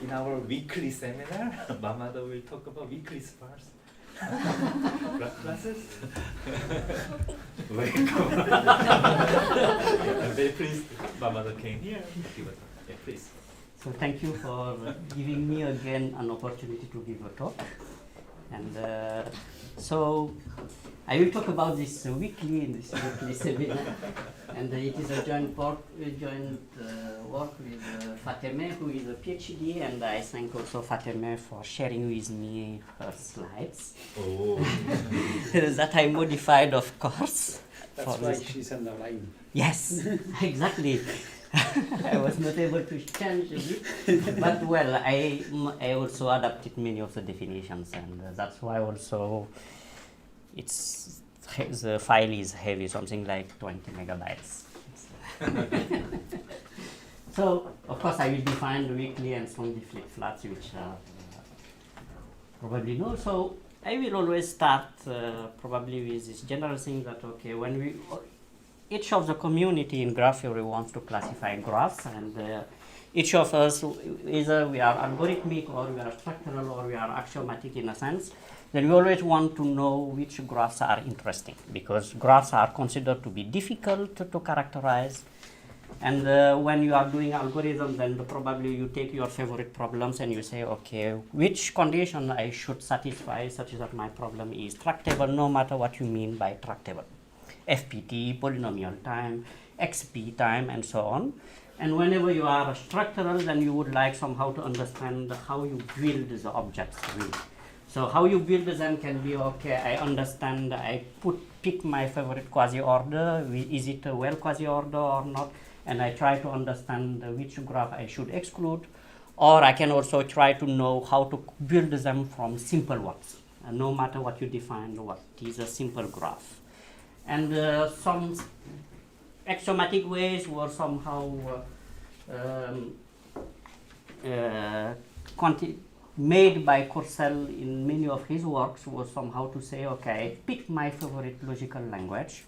In our weekly seminar, Mamadou will talk about weekly sparse classes. Welcome. I'm very pleased Mamadou came here. Yeah, please. So thank you for giving me again an opportunity to give a talk. And so I will talk about this weekly in this weekly seminar. And it is a joint work with Fatemeh, who is a PhD, and I thank also Fatemeh for sharing with me her slides. Oh. That I modified, of course. That's why she's on the line. Yes, exactly. I was not able to change it, but well, I also adapted many of the definitions, and that's why also the file is heavy, something like 20 megabytes. So, of course, I will define the weekly and some the flip-flats, which probably know. So, I will always start probably with this general thing that, okay, when each of the community in graph theory wants to classify graphs, and each of us, either we are algorithmic or we are structural or we are axiomatic in a sense, then we always want to know which graphs are interesting, because graphs are considered to be difficult to characterize. And when you are doing algorithms, then probably you take your favorite problems and you say, okay, which condition I should satisfy such that my problem is tractable, no matter what you mean by tractable. FPT, polynomial time, XP time, and so on. And whenever you are structural, then you would like somehow to understand how you build the objects really. So how you build them can be, okay, I understand, I pick my favorite quasi-order, is it a well quasi-order or not, and I try to understand which graph I should exclude, or I can also try to know how to build them from simple ones, and no matter what you define, what is a simple graph. And some axiomatic ways were somehow made by Courcelle in many of his works, was somehow to say, okay, I pick my favorite logical language,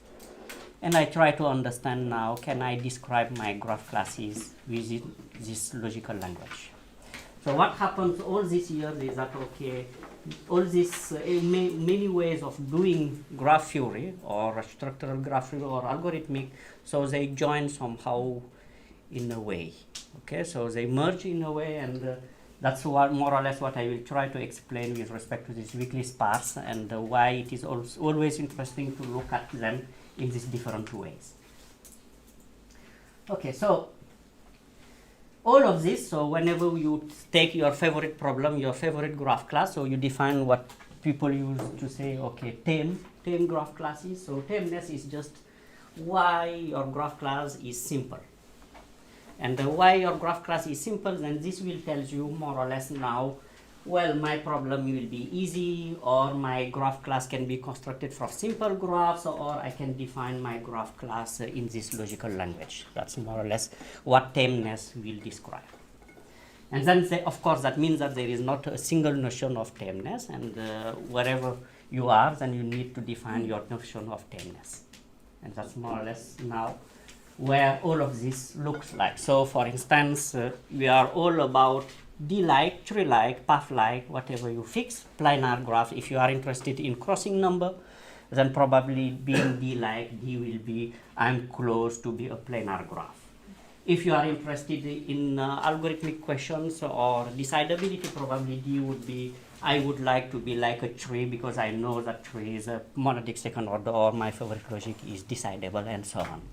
and I try to understand now, can I describe my graph classes with this logical language? So what happens all these years is that, okay, all these many ways of doing graph theory or structural graph theory or algorithmic, so they join somehow in a way. Okay, so they merge in a way, and that's what more or less what I will try to explain with respect to this weekly sparse, and why it is always interesting to look at them in these different ways. Okay, so all of this, so whenever you take your favorite problem, your favorite graph class, so you define what people use to say, okay, tame graph classes. So tameness is just why your graph class is simple. And why your graph class is simple, then this will tell you more or less now, well, my problem will be easy, or my graph class can be constructed from simple graphs, or I can define my graph class in this logical language. That's more or less what tameness will describe. And then, of course, that means that there is not a single notion of tameness, and wherever you are, then you need to define your notion of tameness. And that's more or less now where all of this looks like. So, for instance, we are all about D-like, tree-like, path-like, whatever you fix, planar graph. If you are interested in crossing number, then probably being D-like, D will be, I'm close to be a planar graph. If you are interested in algorithmic questions or decidability, probably D would be, I would like to be like a tree because I know that tree is a monadic second order, or my favorite logic is decidable, and so on.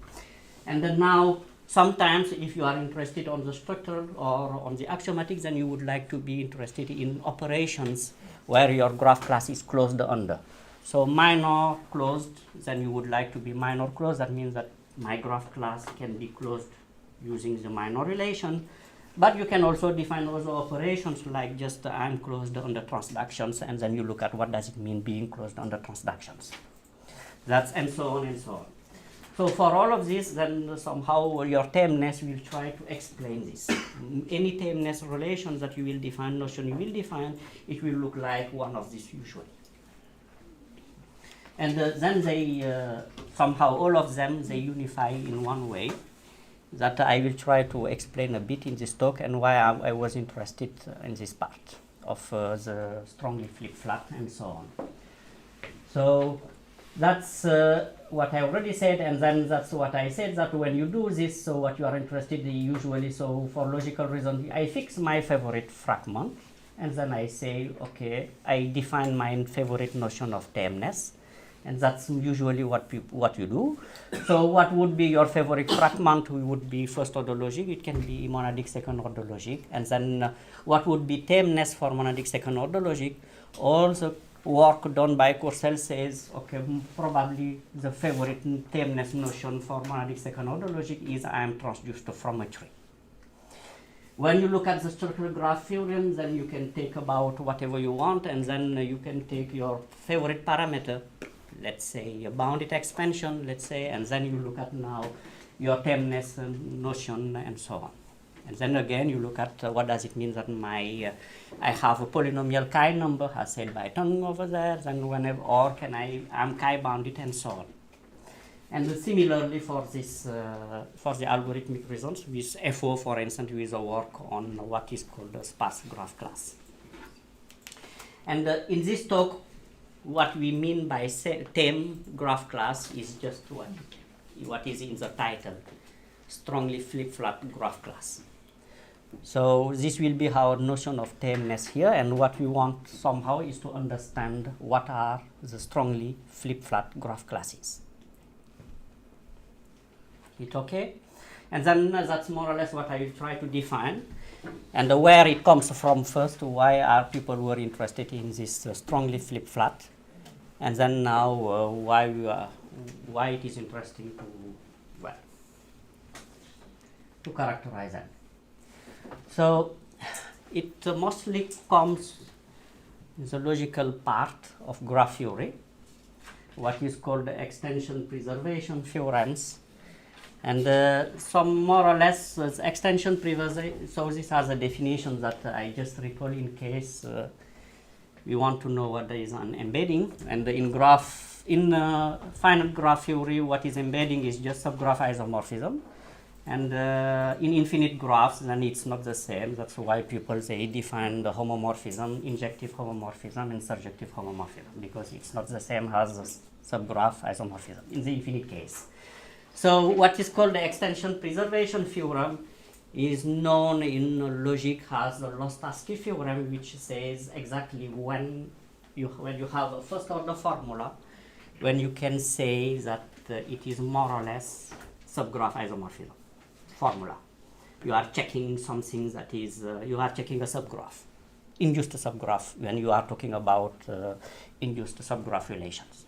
And then now, sometimes if you are interested on the structural or on the axiomatic, then you would like to be interested in operations where your graph class is closed under. So minor closed, then you would like to be minor closed. That means that my graph class can be closed using the minor relation. But you can also define other operations like just I'm closed under transductions, and then you look at what does it mean being closed under transductions. That's and so on and so on. So for all of this, then somehow your tameness will try to explain this. Any tameness relations that you will define, notion you will define, it will look like one of these usually. And then they somehow all of them they unify in one way, that I will try to explain a bit in this talk, and why I was interested in this part of the strongly flip-flat and so on. So that's what I already said, and then that's what I said, that when you do this, so what you are interested in usually, so for logical reason, I fix my favorite fragment, and then I say, okay, I define my favorite notion of tameness, and that's usually what you do. So what would be your favorite fragment? Would be first order logic, it can be monadic second order logic, and then what would be tameness for monadic second order logic? All the work done by Courcelle says, okay, probably the favorite tameness notion for monadic second order logic is I am transduced from a tree. When you look at the structural graph theorem, then you can take about whatever you want, and then you can take your favorite parameter, let's say a bounded expansion, let's say, and then you look at now your tameness notion and so on. And then again, you look at what does it mean that I have a polynomial chi number, as said by Tong over there, then whenever, or can I'm chi bounded and so on. And similarly for this, for the algorithmic reasons, with FO, for instance, with a work on what is called a sparse graph class. And in this talk, what we mean by tame graph class is just what is in the title, strongly flip-flat graph class. So this will be our notion of tameness here, and what we want somehow is to understand what are the strongly flip-flat graph classes. It okay? And then that's more or less what I will try to define, and where it comes from first, why are people who are interested in this strongly flip-flat, and then now why it is interesting to characterize them. So it mostly comes in the logical part of graph theory, what is called the extension preservation theorems, and some more or less extension preservation. So these are the definitions that I just recall in case we want to know what is an embedding. And in finite graph theory, what is embedding is just subgraph isomorphism. And in infinite graphs, then it's not the same. That's why people say define the homomorphism, injective homomorphism, and surjective homomorphism, because it's not the same as the subgraph isomorphism in the infinite case. So what is called the extension preservation theorem is known in logic as the Lostarsky theorem, which says exactly when you have a first order formula, when you can say that it is more or less subgraph isomorphism formula. You are checking something that is, you are checking a subgraph, induced subgraph, when you are talking about induced subgraph relations.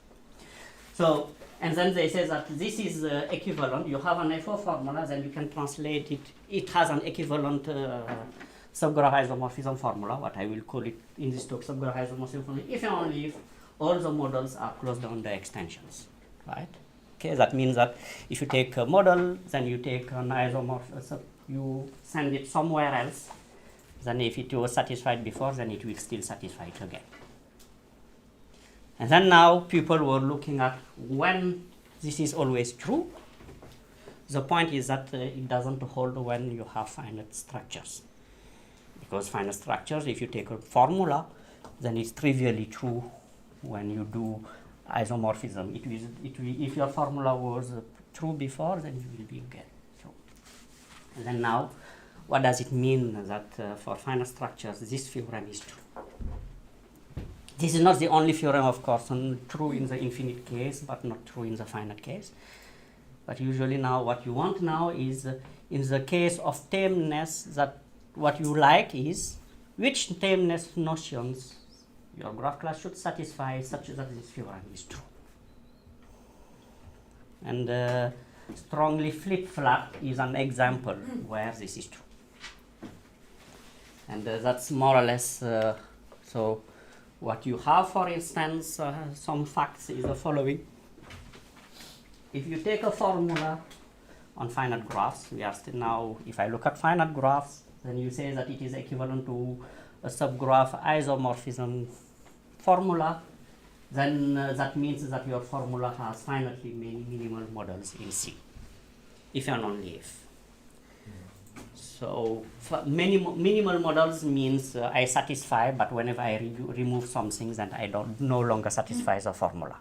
So, and then they say that this is equivalent. You have an FO formula, then you can translate it. It has an equivalent subgraph isomorphism formula, what I will call it in this talk subgraph isomorphism formula, if and only if all the models are closed down the extensions, right? Okay, that means that if you take a model, then you take an isomorph, you send it somewhere else, then if it was satisfied before, then it will still satisfy it again. And then now people were looking at when this is always true. The point is that it doesn't hold when you have finite structures. Because finite structures, if you take a formula, then it's trivially true when you do isomorphism. If your formula was true before, then it will be again true. And then now, what does it mean that for finite structures, this theorem is true? This is not the only theorem, of course, and true in the infinite case, but not true in the finite case. But usually now, what you want now is, in the case of tameness, that what you like is which tameness notions your graph class should satisfy such that this theorem is true. And strongly flip-flat is an example where this is true. And that's more or less, so what you have, for instance, some facts is the following. If you take a formula on finite graphs, we are still now, if I look at finite graphs, then you say that it is equivalent to a subgraph isomorphism formula, then that means that your formula has finitely many minimal models in C, if and only if. So minimal models means I satisfy, but whenever I remove some things, then I don't no longer satisfy the formula.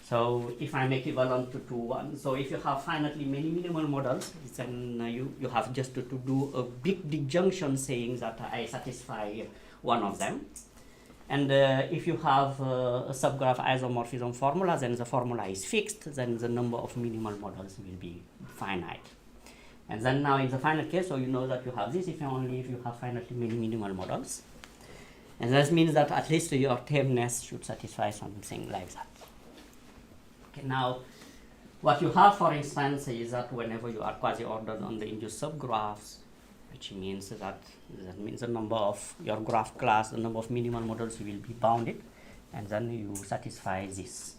So if I'm equivalent to 1, so if you have finitely many minimal models, then you have just to do a big disjunction saying that I satisfy one of them. And if you have a subgraph isomorphism formula, then the formula is fixed, then the number of minimal models will be finite. And then now in the final case, so you know that you have this if you have finitely many minimal models. And that means that at least your tameness should satisfy something like that. Okay, now what you have, for instance, is that whenever you are quasi-ordered on the induced subgraphs, which means that the number of your graph class, the number of minimal models will be bounded, and then you satisfy this.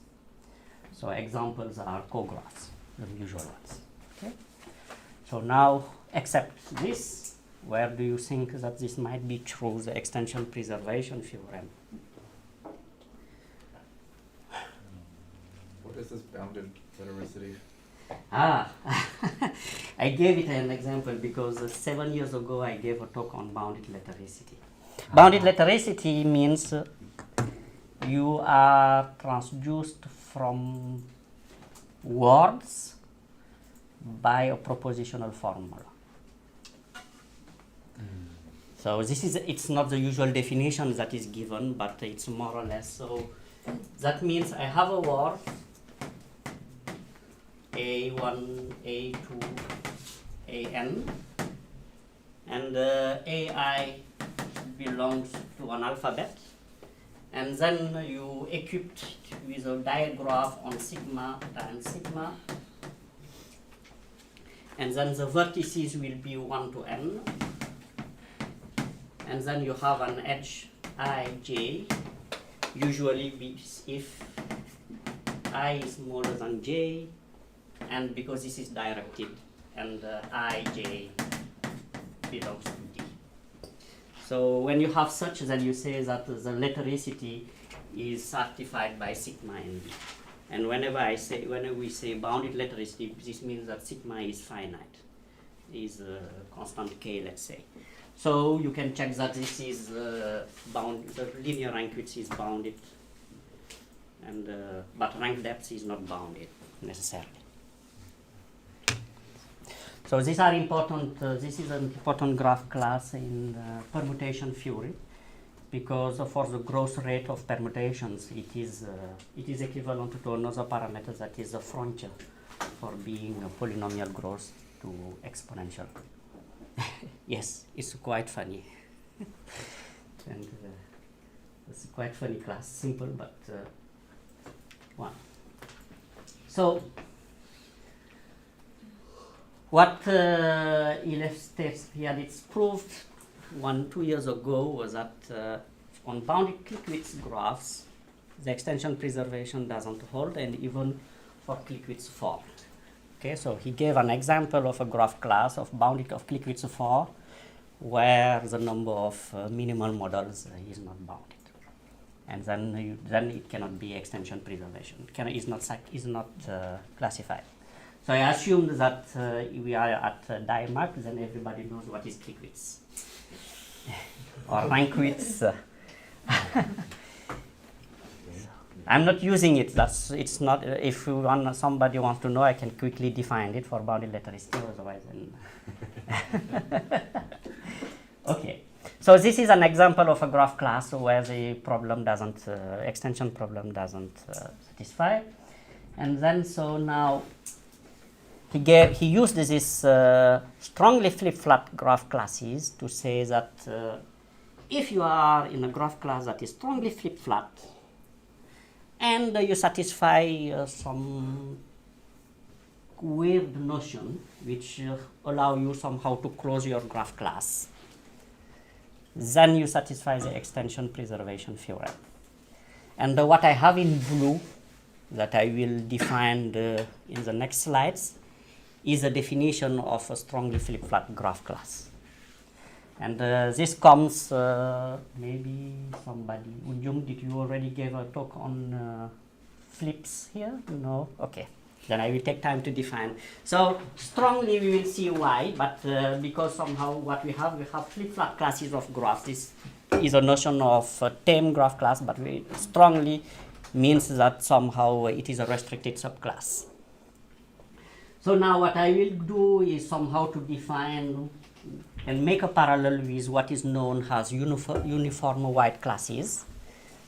So examples are cographs, the usual ones. Okay. So now, except this, where do you think that this might be true, the extension preservation theorem? What is this bounded lettericity? Ah, I gave it an example because 7 years ago I gave a talk on bounded lettericity. Bounded lettericity means you are transduced from words by a propositional formula. So this is, it's not the usual definition that is given, but it's more or less. So that means I have a word A1, A2, AN, and AI belongs to an alphabet, and then you equip it with a digraph on sigma times sigma, and then the vertices will be 1 to n, and then you have an edge ij, usually if I is smaller than j, and because this is directed, and ij belongs to d. So when you have such, then you say that the lettericity is certified by sigma and d. And whenever we say bounded lettericity, this means that sigma is finite, is a constant k, let's say. So you can check that this is bound. The linear rank width is bounded, and but rank depth is not bounded necessarily. So these are important. This is an important graph class in permutation theory, because for the growth rate of permutations, it is equivalent to another parameter that is the frontier for being a polynomial growth to exponential. Yes, it's quite funny, and it's a quite funny class. Simple but one. So what it's proved 2 years ago was that on bounded click-width graphs, the extension preservation doesn't hold, and even for click-width 4. Okay, so he gave an example of a graph class of bounded of click-width 4, where the number of minimal models is not bounded, and then it cannot be extension preservation. Is not classified. So I assumed that we are at Dimark, then everybody knows what is click width or rank width. I'm not using it. It's not. If somebody wants to know, I can quickly define it for bounded lettericity. Otherwise, then okay. So this is an example of a graph class where the problem doesn't extension problem doesn't satisfy, and then so now. He used this strongly flip-flat graph classes to say that if you are in a graph class that is strongly flip-flat and you satisfy some weird notion which allow you somehow to close your graph class, then you satisfy the extension preservation theorem. And what I have in blue that I will define in the next slides is a definition of a strongly flip-flat graph class. And this comes, maybe somebody, Unjung, did you already give a talk on flips here? No? Okay. Then I will take time to define. So strongly we will see why, but because somehow what we have flip-flat classes of graphs. This is a notion of tame graph class, but we strongly means that somehow it is a restricted subclass. So now what I will do is somehow to define and make a parallel with what is known as uniform wide classes.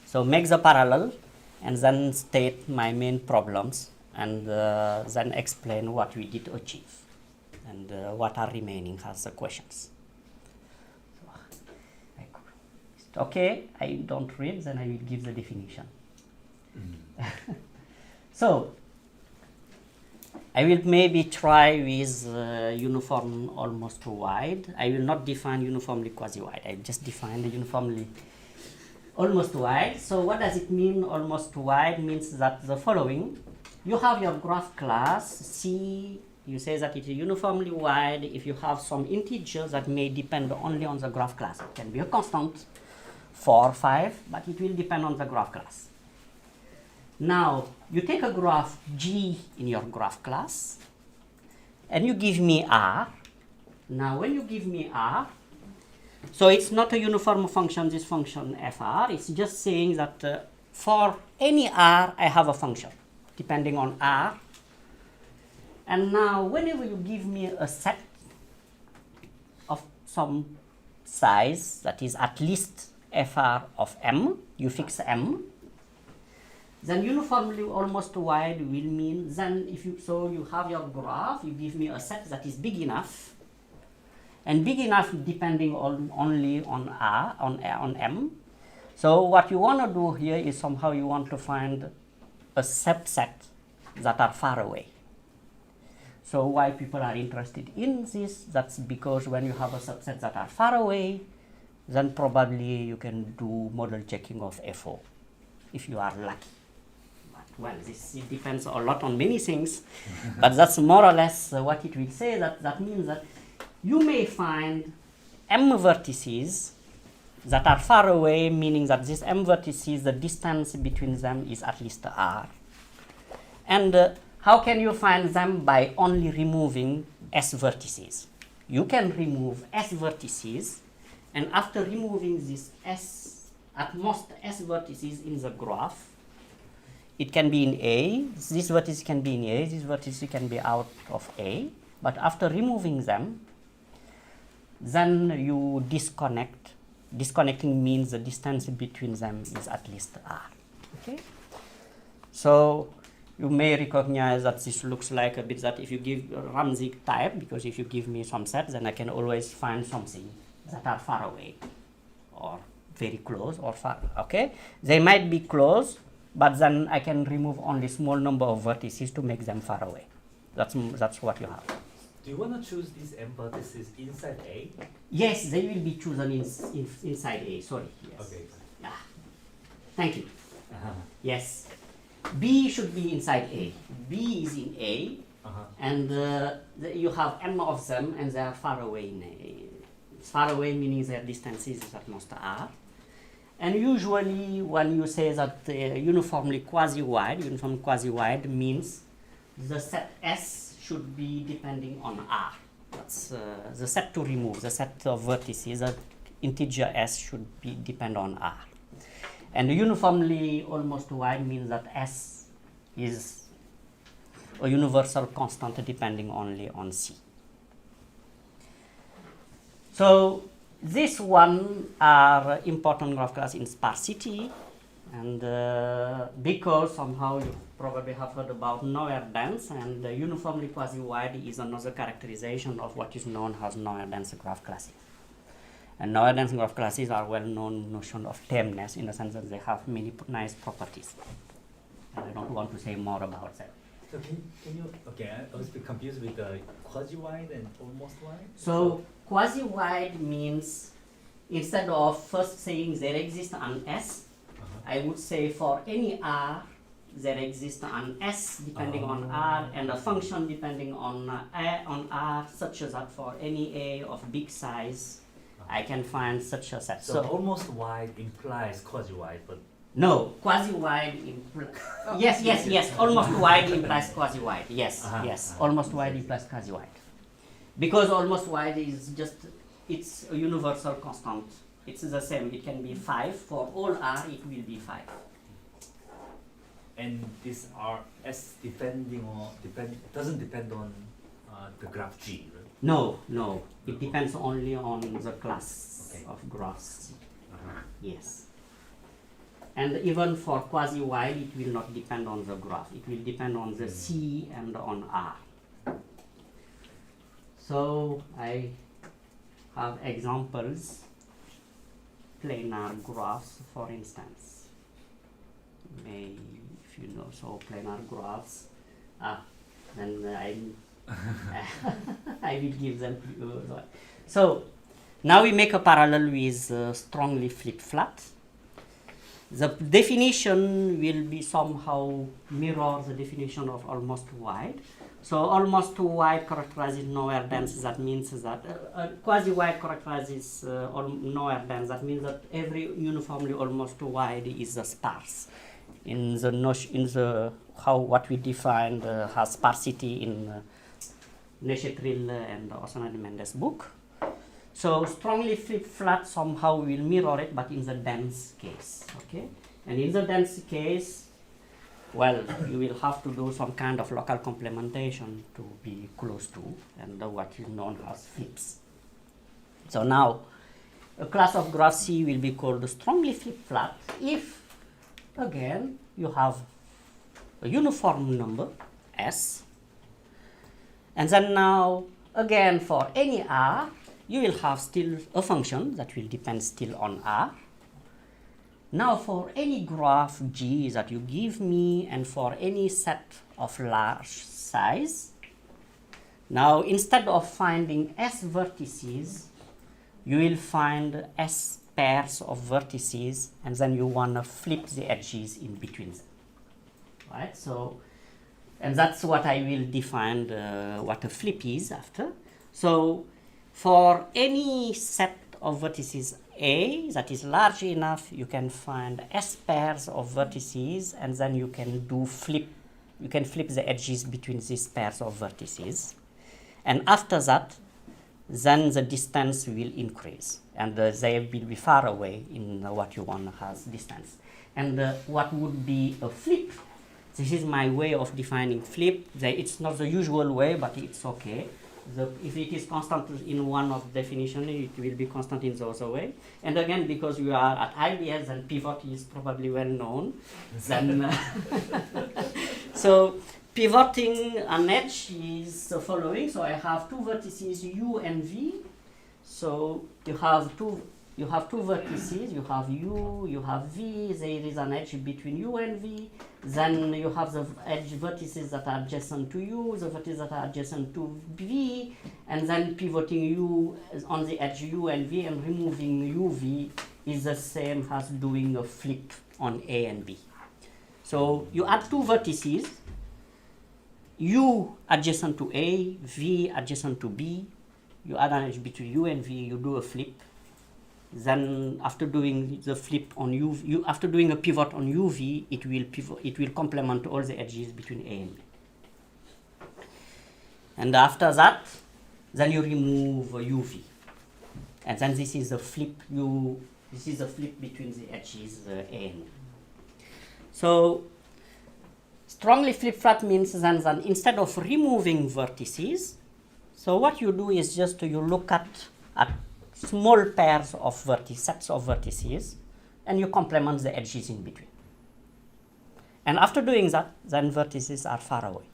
So make the parallel and then state my main problems and then explain what we did achieve and what are remaining as the questions. Okay, I don't read, then I will give the definition. So I will maybe try with uniform almost wide. I will not define uniformly quasi-wide. I just define the uniformly almost wide. So what does it mean almost wide? Means that the following. You have your graph class C. You say that it is uniformly wide if you have some integers that may depend only on the graph class. It can be a constant, 4, 5, but it will depend on the graph class. Now, you take a graph G in your graph class, and you give me R. Now, when you give me R, so it's not a uniform function, this function fr. It's just saying that for any R, I have a function, depending on R. And now, whenever you give me a set of some size, that is at least fr of m, you fix m, then uniformly almost wide will mean then if you, so you have your graph, you give me a set that is big enough, and big enough depending on only on R, on M. So what you want to do here is somehow you want to find a subset that are far away. So why people are interested in this, that's because when you have a subset that are far away, then probably you can do model checking of FO, if you are lucky. Well, it depends a lot on many things, but that's more or less what it will say. That means that you may find m vertices that are far away, meaning that these m vertices, the distance between them is at least r. And how can you find them? By only removing s vertices. You can remove s vertices, and after removing this s, at most s vertices in the graph, it can be in A, this vertex can be in A, this vertex can be out of A, but after removing them, then you disconnect. Disconnecting means the distance between them is at least R. Okay? So you may recognize that this looks like a bit that if you give Ramsey type, because if you give me some set, then I can always find something that are far away or very close or far, okay? They might be close, but then I can remove only small number of vertices to make them far away. That's what you have. Do you want to choose these m vertices inside A? Yes, they will be chosen inside A. Sorry. Yes. Okay. Yeah. Thank you. Yes. B should be inside A. B is in A, and you have m of them, and they are far away in A. Far away meaning their distances is at most R. And usually when you say that uniformly quasi-wide means the set S should be depending on R. That's the set to remove, the set of vertices, the integer S should be depend on R. And uniformly almost wide means that S is a universal constant depending only on C. So this one are important graph class in sparsity, and because somehow you probably have heard about nowhere dense, and uniformly quasi-wide is another characterization of what is known as nowhere dense graph classes. And nowhere dense graph classes are well-known notion of tameness in the sense that they have many nice properties. And I don't want to say more about that. So can you, okay, I was a bit confused with the quasi-wide and almost wide. So quasi-wide means instead of first saying there exists an S, I would say for any R, there exists an S depending on R and a function depending on R, such that for any A of big size, I can find such a set. So almost wide implies quasi-wide, but No, quasi-wide yes, almost wide implies quasi-wide. Yes, yes, almost wide implies quasi-wide. Because almost wide is just, it's a universal constant. It's the same, it can be 5. For all R, it will be 5. And this RS doesn't depend on the graph G, right? No, no, it depends only on the class of graphs C. Yes. And even for quasi-wide, it will not depend on the graph. It will depend on the C and on R. So I have examples, planar graphs, for instance. If you know, so planar graphs. Then I will give them to you. So now we make a parallel with strongly flip-flat. The definition will be somehow mirror the definition of almost wide. So almost wide characterizes nowhere dense. That means that quasi-wide characterizes nowhere dense. That means that every uniformly almost wide is a sparse. In the what we defined as sparsity in Neuchâtel and Osana de Mendes book. So strongly flip-flat somehow will mirror it, but in the dense case, okay? And in the dense case, well, you will have to do some kind of local complementation to be close to, and what is known as flips. So now, a class of graph C will be called strongly flip-flat if, again, you have a uniform number, S, and then now, again, for any R, you will have still a function that will depend still on R. Now for any graph G that you give me and for any set of large size, now instead of finding S vertices, you will find S pairs of vertices, and then you want to flip the edges in between them. Right? So, and that's what I will define what a flip is after. So for any set of vertices A that is large enough, you can find S pairs of vertices, and then you can flip the edges between these pairs of vertices. And after that, then the distance will increase, and they will be far away in what you want as distance. And what would be a flip? This is my way of defining flip. It's not the usual way, but it's okay. If it is constant in one of definition, it will be constant in the other way. And again, because we are at IBS and pivot is probably well known, then so pivoting an edge is the following. So I have two vertices U and V. So you have two vertices. You have U, you have V. There is an edge between U and V. Then you have the edge vertices that are adjacent to U, the vertices that are adjacent to V, and then pivoting U on the edge U and V and removing UV is the same as doing a flip on A and B. So you add two vertices, U adjacent to A, V adjacent to B. You add an edge between U and V, you do a flip. Then after doing the flip on after doing a pivot on UV, it will complement all the edges between A and B. And after that, then you remove UV. And then this is a flip between the edges A and B. So strongly flip-flat means then that instead of removing vertices, so what you do is just you look at small pairs of sets of vertices, and you complement the edges in between. And after doing that, then vertices are far away.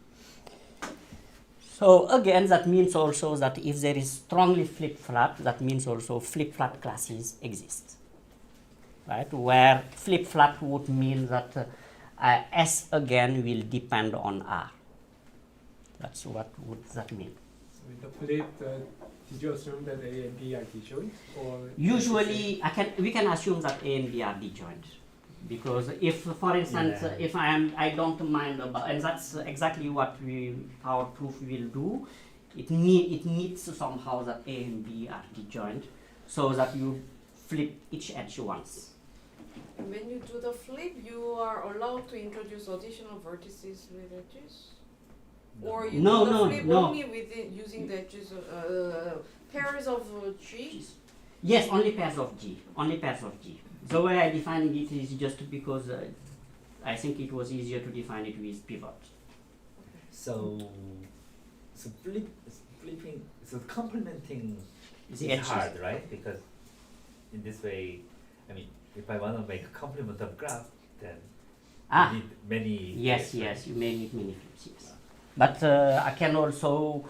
So again, that means also that if there is strongly flip-flat, that means also flip-flat classes exist. Right? Where flip-flat would mean that S again will depend on R. That's what would that mean. So with the flip, did you assume that A and B are disjoint? Or usually, we can assume that A and B are disjoint, because if, for instance, if I don't mind about, and that's exactly what our proof will do. It needs somehow that A and B are disjoint, so that you flip each edge once. when you do the flip, you are allowed to introduce additional vertices with edges? Or you No, do the no, flip no. only using the edges, pairs of G? Yes, only pairs of G. Only pairs of G. The way I define it is just because I think it was easier to define it with pivot. So flipping, so complementing The is edges. hard, right? Because in this way, I mean, if I want to make a complement of graph, then Ah, you need many. yes, flips, right? yes, you may need many flips, yes. But I can also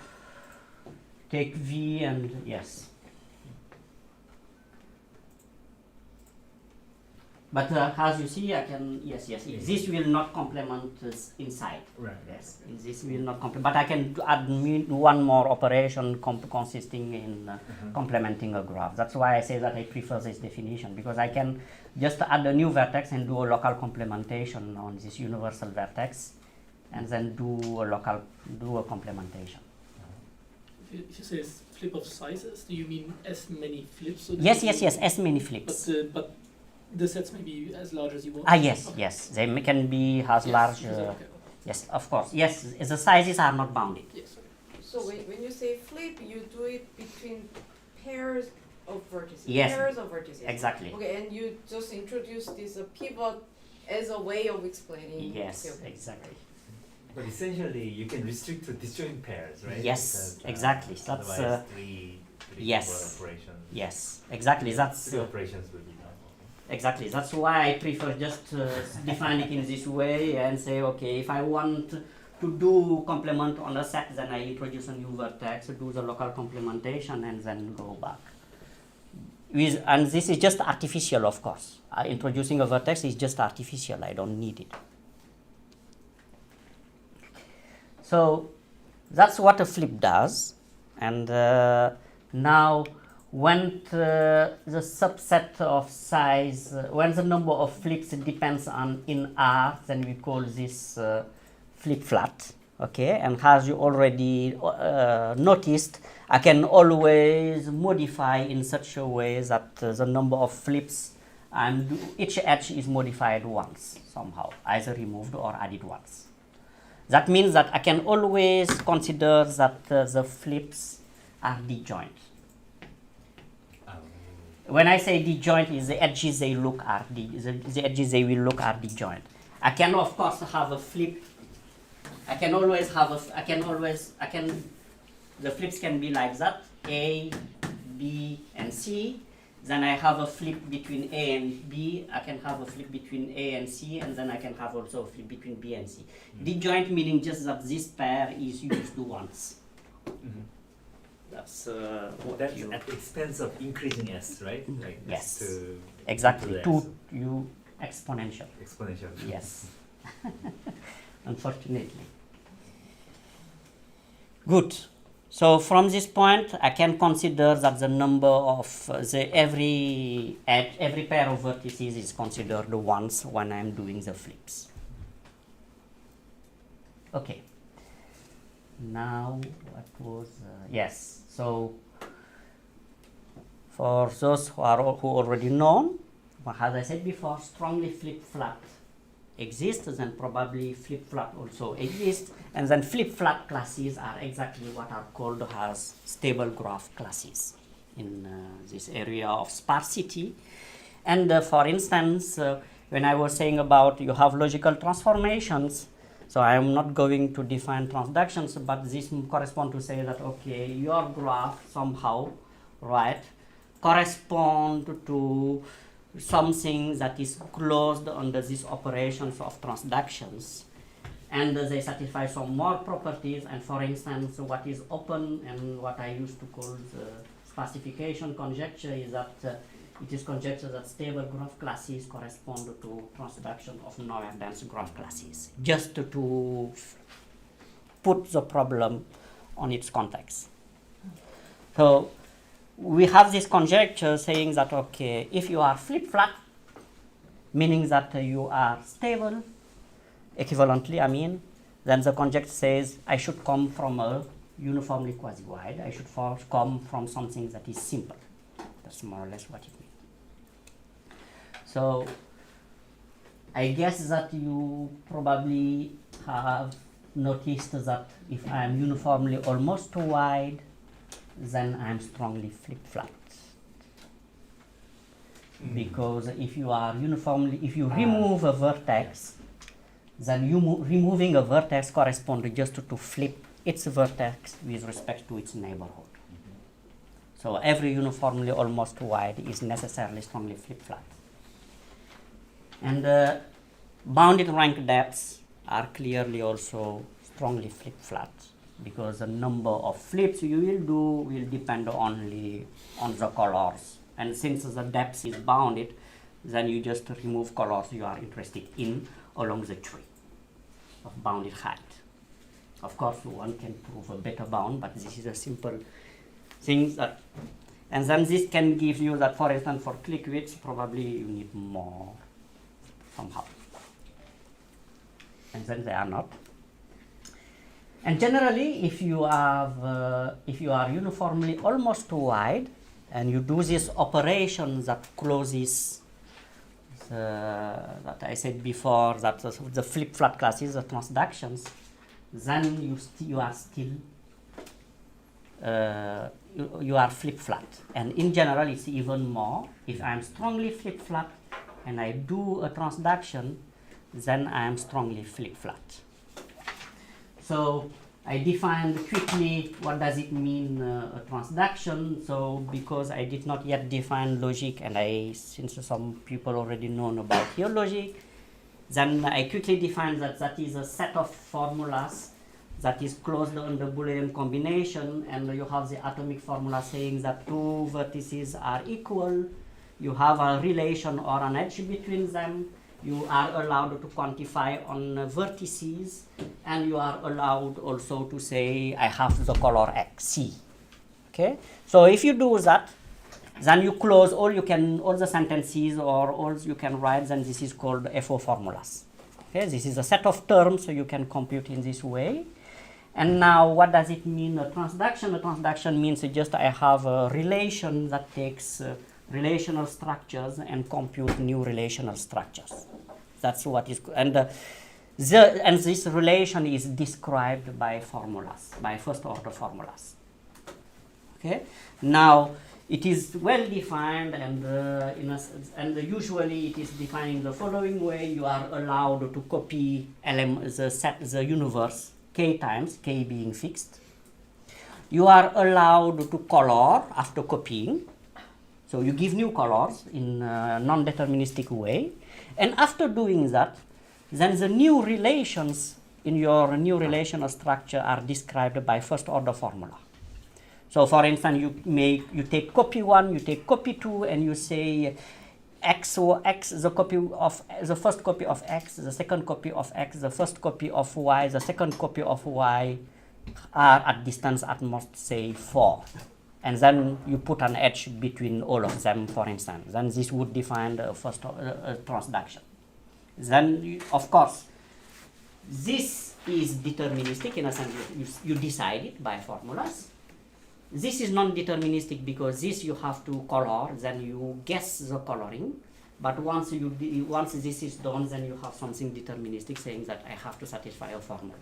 take V and yes. But as you see, I can, yes, this will not complement inside. Right. Yes, this will not complement. But I can add one more operation consisting in complementing a graph. That's why I say that I prefer this definition, because I can just add a new vertex and do a local complementation on this universal vertex, and then do a complementation. If you say flip of sizes, do you mean as many flips? Or do Yes, you yes, mean- yes, as many flips. But the sets may be as large as you want? Yes, Okay. yes, they can be as large. Okay. Yes, of course. Yes, the sizes are not bounded. Yes, okay. So when you say flip, you do it between pairs of vertices. Yes. Pairs of vertices. Exactly. Okay, and you just introduce this pivot as a way of explaining. Yes, Okay. exactly. But essentially, you can restrict to disjoint pairs, right? Yes, Because, exactly. That's, otherwise, three yes. pivot operations. Yes, exactly. That's Three operations will be done. exactly. That's why I prefer just define it in this way and say, okay, if I want to do complement on a set, then I introduce a new vertex, do the local complementation, and then go back. And this is just artificial, of course. Introducing a vertex is just artificial. I don't need it. So that's what a flip does. And now when the subset of size, when the number of flips depends on in R, then we call this flip-flat. Okay, and as you already noticed, I can always modify in such a way that the number of flips and each edge is modified once somehow, either removed or added once. That means that I can always consider that the flips are disjoint. When I say disjoint, is the edges they look are the edges they will look are disjoint. I can of course have a flip. I can always have the flips can be like that, A, B, and C. Then I have a flip between A and B. I can have a flip between A and C, and then I can have also a flip between B and C. Disjoint meaning just that this pair is used once. That's what That's you. at the expense of increasing S, right? Like Yes. to Exactly. to To you exponential. exponential. Yes. Unfortunately. Good. So from this point, I can consider that the number of every pair of vertices is considered once when I'm doing the flips. Okay. Now, what was yes? So for those who already know, as I said before, strongly flip-flat exists, then probably flip-flat also exists, and then flip-flat classes are exactly what are called as stable graph classes in this area of sparsity. And for instance, when I was saying about you have logical transformations, so I am not going to define transductions, but this corresponds to say that okay, your graph somehow, right, correspond to something that is closed under these operations of transductions, and they satisfy some more properties. And for instance, what is open and what I used to call the sparsification conjecture is that it is conjecture that stable graph classes correspond to transduction of non-dense graph classes, just to put the problem on its context. So we have this conjecture saying that, okay, if you are flip-flat, meaning that you are stable, equivalently, I mean, then the conjecture says I should come from a uniformly quasi-wide. I should come from something that is simple. That's more or less what it means. So I guess that you probably have noticed that if I am uniformly almost wide, then I am strongly flip-flat. Because if you are uniformly, if you remove a vertex, then removing a vertex corresponds just to flip its vertex with respect to its neighborhood. So every uniformly almost wide is necessarily strongly flip-flat. And bounded rank depths are clearly also strongly flip-flat, because the number of flips you will do will depend only on the colors. And since the depth is bounded, then you just remove colors you are interested in along the tree of bounded height. Of course, one can prove a better bound, but this is a simple thing that, and then this can give you that, for instance, for click widths, probably you need more somehow. And then they are not. And generally, if you are uniformly almost wide, and you do this operation that closes that I said before, that the flip-flat classes, the transductions, then you are still you are flip-flat. And in general, it's even more. If I'm strongly flip-flat and I do a transduction, then I am strongly flip-flat. So I defined quickly what does it mean a transduction. So because I did not yet define logic, and since some people already know about here logic, then I quickly defined that is a set of formulas that is closed on the Boolean combination, and you have the atomic formula saying that two vertices are equal. You have a relation or an edge between them. You are allowed to quantify on vertices, and you are allowed also to say I have the color X, C. Okay, so if you do that, then you close all the sentences or all you can write. Then this is called FO formulas. Okay, this is a set of terms, so you can compute in this way. And now, what does it mean a transduction? A transduction means just I have a relation that takes relational structures and compute new relational structures. That's what is, and this relation is described by formulas, by first order formulas. Okay, now it is well defined, and usually it is defined in the following way. You are allowed to copy the universe k times, k being fixed. You are allowed to color after copying. So you give new colors in a non-deterministic way. And after doing that, then the new relations in your new relational structure are described by first order formula. So for instance, you take copy 1, you take copy 2, and you say X or X, the first copy of X, the second copy of X, the first copy of Y, the second copy of Y are at distance at most, say, 4. And then you put an edge between all of them, for instance. Then this would define the first transduction. Then, of course, this is deterministic in a sense. You decide it by formulas. This is non-deterministic because this you have to color, then you guess the coloring. But once this is done, then you have something deterministic saying that I have to satisfy a formula.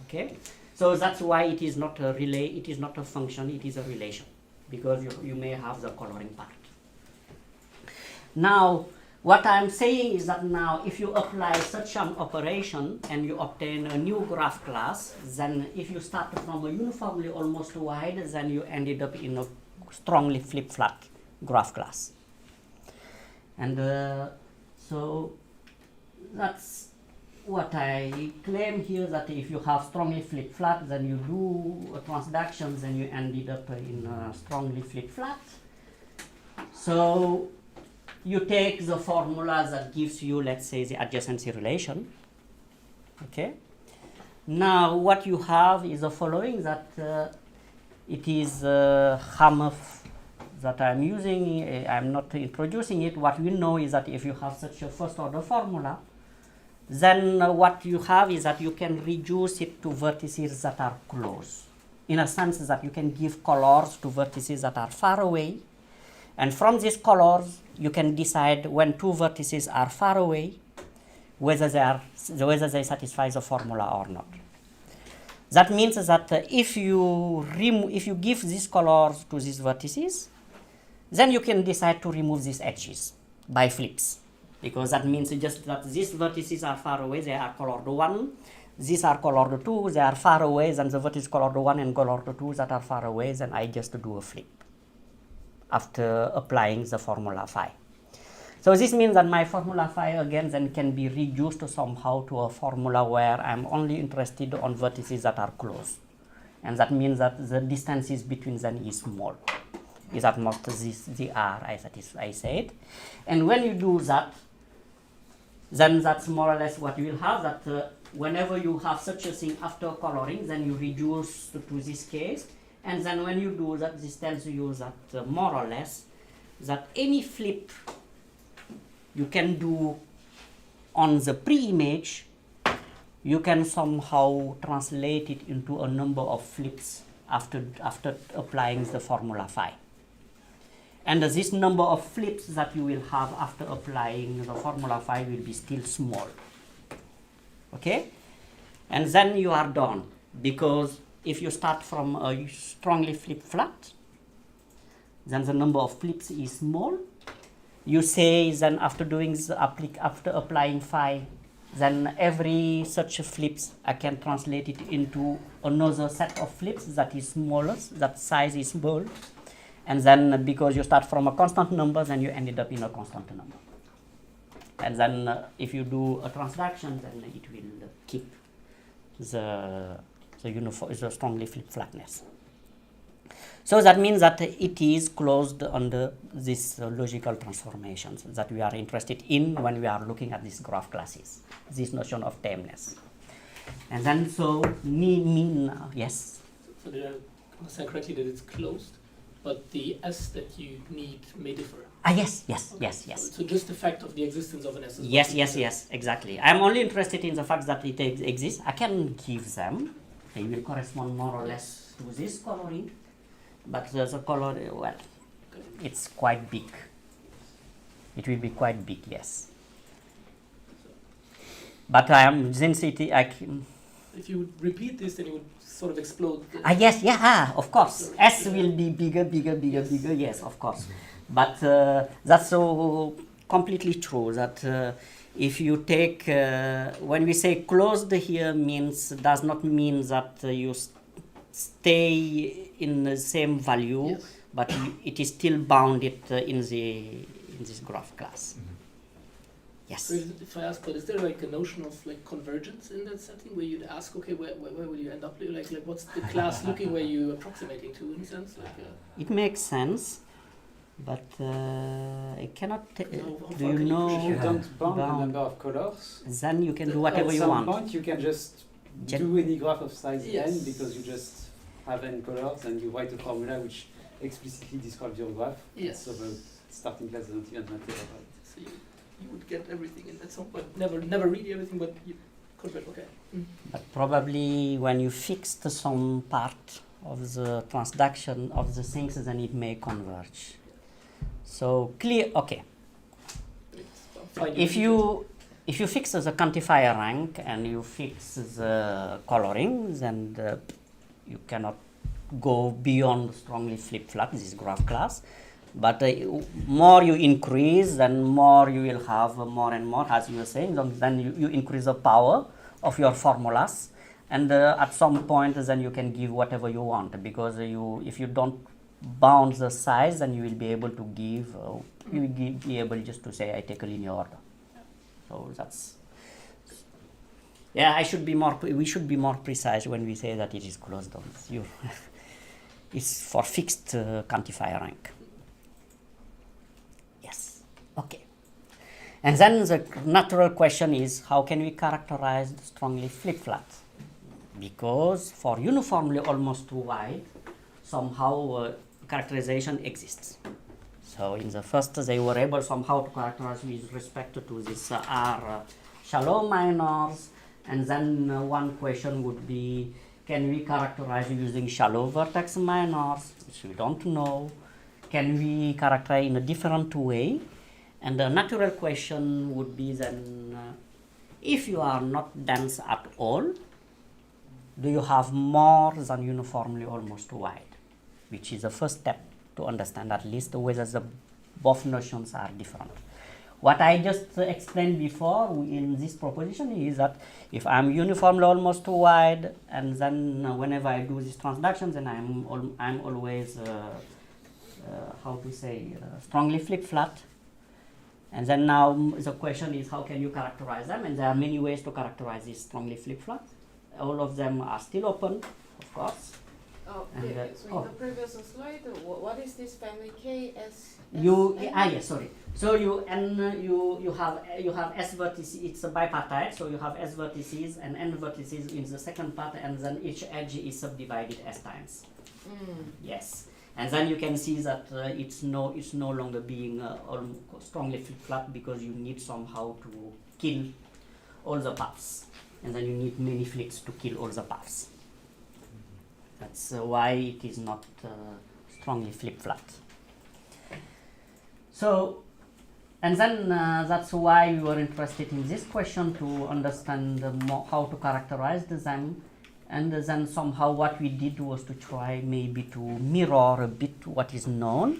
Okay? So that's why it is not a relay, it is not a function, it is a relation, because you may have the coloring part. Now, what I'm saying is that now if you apply such an operation and you obtain a new graph class, then if you start from a uniformly almost wide, then you ended up in a strongly flip-flat graph class. And so that's what I claim here, that if you have strongly flip-flat, then you do a transduction, then you ended up in a strongly flip-flat. So you take the formula that gives you, let's say, the adjacency relation. Okay. Now what you have is the following, that it is Hammer that I'm using. I'm not introducing it. What we know is that if you have such a first order formula, then what you have is that you can reduce it to vertices that are close, in a sense that you can give colors to vertices that are far away, and from these colors you can decide when two vertices are far away, whether they satisfy the formula or not. That means that if you give these colors to these vertices, then you can decide to remove these edges by flips, because that means just that these vertices are far away, they are colored 1, these are colored 2, they are far away, then the vertices colored 1 and colored 2 that are far away, then I just do a flip after applying the formula phi. So this means that my formula phi again then can be reduced somehow to a formula where I'm only interested on vertices that are close. And that means that the distances between them is small. Is at most the R I said. And when you do that, then that's more or less what you will have, that whenever you have such a thing after coloring, then you reduce to this case. And then when you do that, this tells you that more or less that any flip you can do on the pre-image, you can somehow translate it into a number of flips after applying the formula phi. And this number of flips that you will have after applying the formula phi will be still small. Okay? And then you are done, because if you start from a strongly flip-flat, then the number of flips is small. You say then after doing after applying phi, then every such flips I can translate it into another set of flips that is smaller, that size is small, and then because you start from a constant number, then you ended up in a constant number. And then if you do a transduction, then it will keep the strongly flip-flatness. So that means that it is closed under these logical transformations that we are interested in when we are looking at these graph classes, this notion of tameness. And then so yes? So did I understand correctly that it's closed, but the S that you need may differ? Yes. So just the fact of the existence of an S is Yes, exactly. I'm only interested in the fact that it exists. I can give them, they will correspond more or less to this coloring. But the color, well, it's quite big. It will be quite big, yes. But since if you would repeat this, then it would sort of explode. Yes, of course. S will be bigger, yes, of course. But that's so completely true that if you take, when we say closed here does not mean that you stay in the same value, yes, but it is still bounded in this graph class. Mm-hmm. Yes. So if I ask, but is there like a notion of like convergence in that setting where you'd ask, okay, where will you end up? Like what's the class looking where you approximating to in a sense? It makes sense, but I cannot. Do you know? If you don't bound the number of colors, then you can do whatever you want. At some point, you can just do any graph of size yes, n, because you just have n colors and you write a formula which explicitly describes your graph. Yes. So the starting class doesn't even matter about it. So you would get everything in at some point. Never really everything, but you convert. Okay. Mm. But probably when you fixed some part of the transduction of the things, then it may converge. So clear. Okay. If you fix the quantifier rank and you fix the coloring, then you cannot go beyond strongly flip-flat, this graph class. But more you increase, then more you will have more and more, as you were saying. Then you increase the power of your formulas, and at some point, then you can give whatever you want, because if you don't bound the size, then you will be able to give. You will be able just to say, I take a linear order. So that's. Yeah, we should be more precise when we say that it is closed down. It's for fixed quantifier rank. Yes. Okay. And then the natural question is, how can we characterize the strongly flip-flat? Because for uniformly almost wide, somehow characterization exists. So in the first, they were able somehow to characterize with respect to this R shallow minors. And then one question would be, can we characterize using shallow vertex minors, which we don't know? Can we characterize in a different way? And the natural question would be then, If you are not dense at all, do you have more than uniformly almost wide, which is the first step to understand at least whether the both notions are different. What I just explained before in this proposition is that if I'm uniformly almost wide, and then whenever I do these transductions, then I'm always how to say strongly flip-flat. And then now the question is how can you characterize them? And there are many ways to characterize this strongly flip-flat. All of them are still open, of course. Oh, And, yeah. So in the previous slide, what is this family K S? Yes, sorry. So you have S vertices. It's a bipartite. So you have S vertices and N vertices in the second part, and then each edge is subdivided S times. Yes, and then you can see that it's no longer being strongly flip-flat because you need somehow to kill all the paths, and then you need many flicks to kill all the paths. That's why it is not strongly flip-flat. So, and then that's why we were interested in this question to understand how to characterize them. And then somehow what we did was to try maybe to mirror a bit what is known.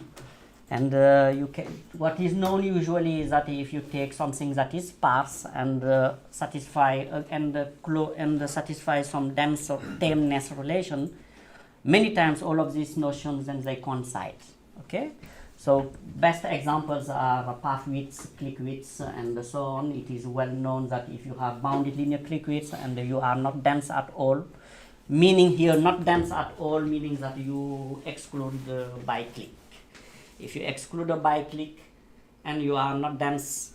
And what is known usually is that if you take something that is sparse and satisfy some dense or tameness relation, many times all of these notions then they coincide. Okay, so best examples are path widths, click widths, and so on. It is well known that if you have bounded linear click widths and you are not dense at all, meaning here not dense at all, meaning that you exclude the bi-click. If you exclude a bi-click and you are not dense,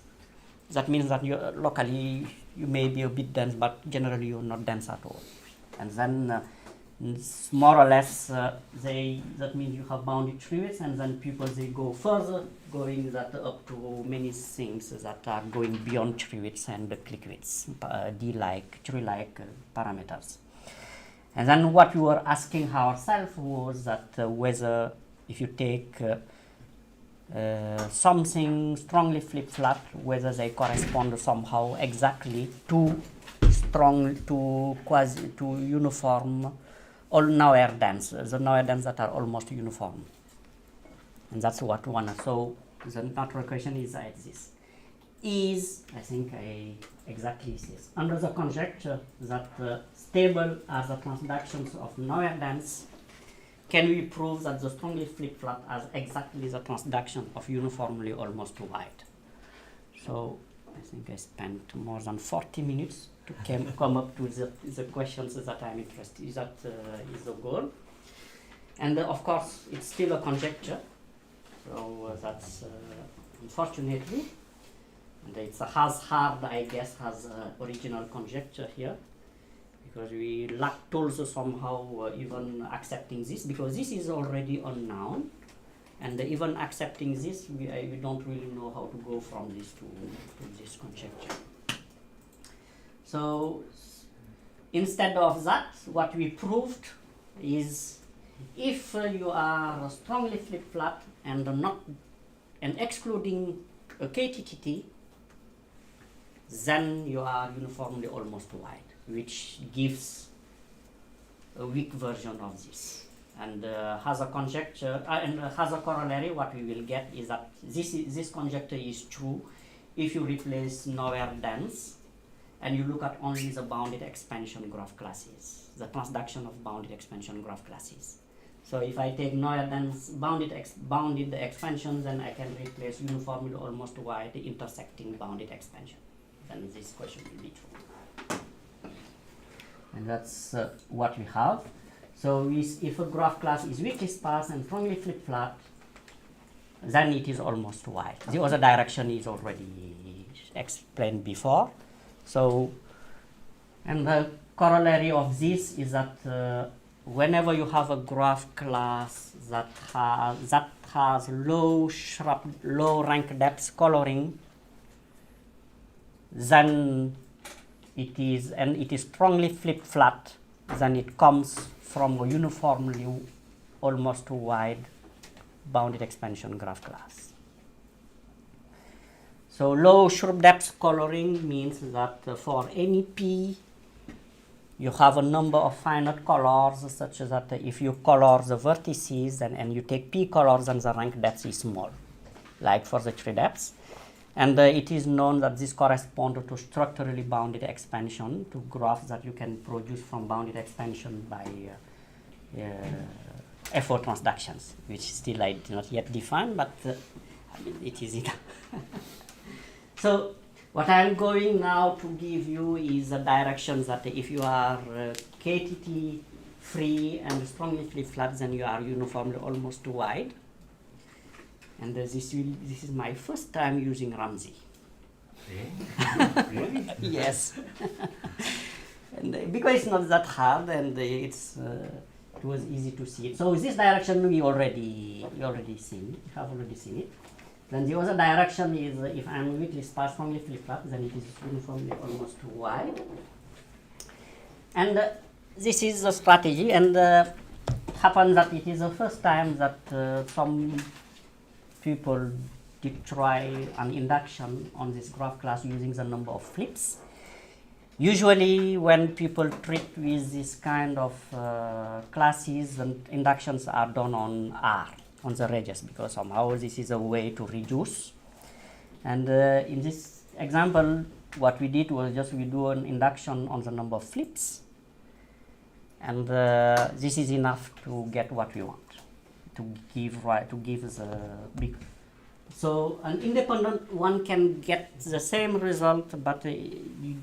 that means that you locally you may be a bit dense, but generally you're not dense at all. And then more or less that means you have bounded tree widths, and then people they go further, going that up to many things that are going beyond tree widths and the click widths, D-like, tree-like parameters. And then what we were asking ourselves was that whether if you take something strongly flip-flat, whether they correspond somehow exactly to uniform all Nauer dens, the Nauer dens that are almost uniform. And that's what one. So the natural question is like this. I think exactly this. Under the conjecture that stable are the transductions of Nauer dens, can we prove that the strongly flip-flat has exactly the transduction of uniformly almost wide? So I think I spent more than 40 minutes to come up to the questions that I'm interested in. That is the goal. And of course, it's still a conjecture. So that's unfortunately, and it's as hard, I guess, as original conjecture here, because we lack tools somehow even accepting this, because this is already unknown, and even accepting this, we don't really know how to go from this to this conjecture. So instead of that, what we proved is if you are strongly flip-flat and excluding a KTTT, then you are uniformly almost wide, which gives a weak version of this. And has a conjecture and has a corollary. What we will get is that this conjecture is true if you replace Nauer dens and you look at only the bounded expansion graph classes, the transduction of bounded expansion graph classes. So if I take Nauer dens bounded expansion, then I can replace uniformly almost wide intersecting bounded expansion. Then this question will be true. And that's what we have. So if a graph class is weakly sparse and strongly flip-flat, then it is almost wide. The other direction is already explained before. So, and the corollary of this is that whenever you have a graph class that has low rank depth coloring, then it is strongly flip-flat, then it comes from a uniformly almost wide bounded expansion graph class. So low Schrupp depth coloring means that for any P, you have a number of finite colors such that if you color the vertices and you take P colors, then the rank depth is small, like for the tree depths. And it is known that this corresponds to structurally bounded expansion, to graphs that you can produce from bounded expansion by effort transductions, which still I do not yet define, but I mean, it is it. So what I am going now to give you is a direction that if you are KTT free and strongly flip-flat, then you are uniformly almost wide. And this is my first time using Ramsey. Really? Yes. And because it's not that hard and it was easy to see it. So this direction we already seen. You have already seen it. Then the other direction is if I'm weakly sparse strongly flip-flap, then it is uniformly almost wide. And this is the strategy, and happens that it is the first time that some people did try an induction on this graph class using the number of flips. Usually when people treat with this kind of classes, and inductions are done on R, on the radius, because somehow this is a way to reduce. And in this example, what we did was just we do an induction on the number of flips, and this is enough to get what we want, to give the big. So an independent one can get the same result, but